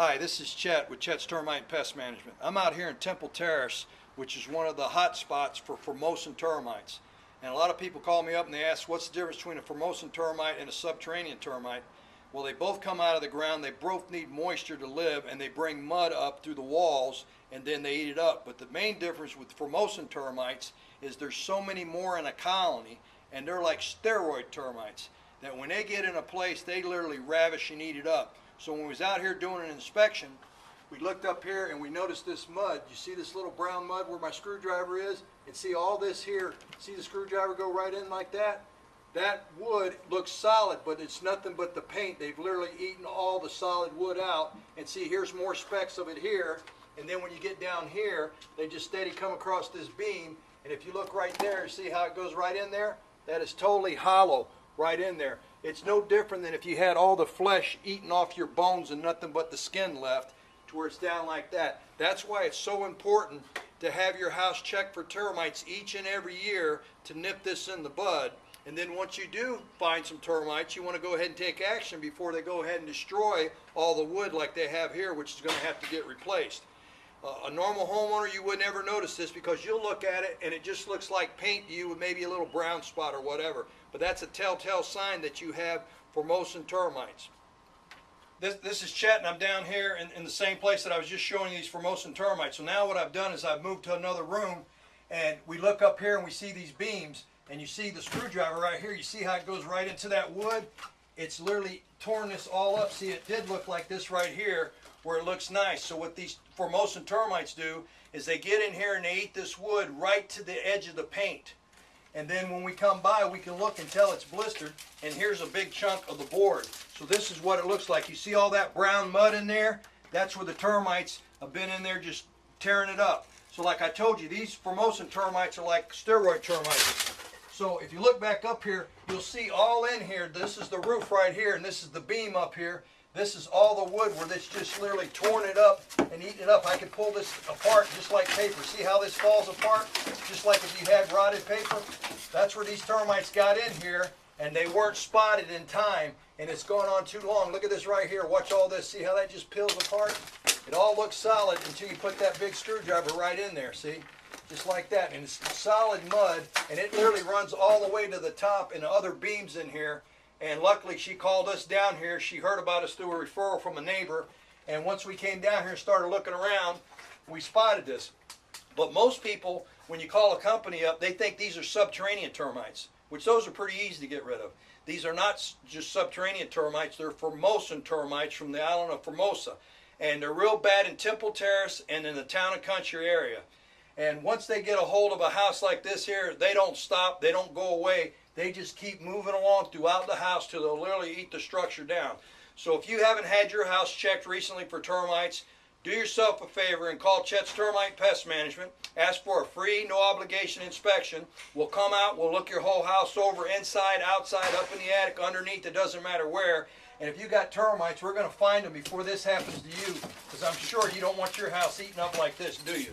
Hi, this is Chet with Chet's Termite and Pest Management. I'm out here in Temple Terrace, which is one of the hot spots for Formosan termites. And a lot of people call me up and they ask, what's the difference between a Formosan termite and a subterranean termite? Well, they both come out of the ground, they both need moisture to live, and they bring mud up through the walls and then they eat it up. But the main difference with Formosan termites is there's so many more in a colony, and they're like steroid termites, that when they get in a place, they literally ravish and eat it up. So when we was out here doing an inspection, we looked up here and we noticed this mud. You see this little brown mud where my screwdriver is? And see all this here, see the screwdriver go right in like that? That wood looks solid, but it's nothing but the paint. They've literally eaten all the solid wood out. And see, here's more specks of it here. And then when you get down here, they just steady come across this beam. And if you look right there, see how it goes right in there? That is totally hollow right in there. It's no different than if you had all the flesh eaten off your bones and nothing but the skin left, to where it's down like that. That's why it's so important to have your house checked for termites each and every year to nip this in the bud. And then once you do find some termites, you want to go ahead and take action before they go ahead and destroy all the wood like they have here, which is going to have to get replaced. A normal homeowner, you would never notice this because you'll look at it and it just looks like paint to you with maybe a little brown spot or whatever. But that's a telltale sign that you have Formosan termites. This is Chet, and I'm down here in the same place that I was just showing you these Formosan termites. So now what I've done is I've moved to another room, and we look up here and we see these beams, and you see the screwdriver right here. You see how it goes right into that wood? It's literally torn this all up. See, it did look like this right here, where it looks nice. So what these Formosan termites do is they get in here and they eat this wood right to the edge of the paint. And then when we come by, we can look and tell it's blistered. And here's a big chunk of the board. So this is what it looks like. You see all that brown mud in there? That's where the termites have been in there just tearing it up. So like I told you, these Formosan termites are like steroid termites. So if you look back up here, you'll see all in here. This is the roof right here, and this is the beam up here. This is all the wood where it's just literally torn it up and eating it up. I can pull this apart just like paper. See how this falls apart? Just like if you had rotted paper. That's where these termites got in here, and they weren't spotted in time, and it's gone on too long. Look at this right here. Watch all this. See how that just peels apart? It all looks solid until you put that big screwdriver right in there. See? Just like that. And it's solid mud, and it literally runs all the way to the top and the other beams in here. And luckily, she called us down here. She heard about us through a referral from a neighbor. And once we came down here and started looking around, we spotted this. But most people, when you call a company up, they think these are subterranean termites, which those are pretty easy to get rid of. These are not just subterranean termites. They're Formosan termites from the island of Formosa. And they're real bad in Temple Terrace and in the town and country area. And once they get a hold of a house like this here, they don't stop. They don't go away. They just keep moving along throughout the house till they'll literally eat the structure down. So if you haven't had your house checked recently for termites, do yourself a favor and call Chet's Termite Pest Management. Ask for a free, no obligation inspection. We'll come out, we'll look your whole house over, inside, outside, up in the attic, underneath, it doesn't matter where. And if you got termites, we're going to find them before this happens to you, because I'm sure you don't want your house eaten up like this, do you?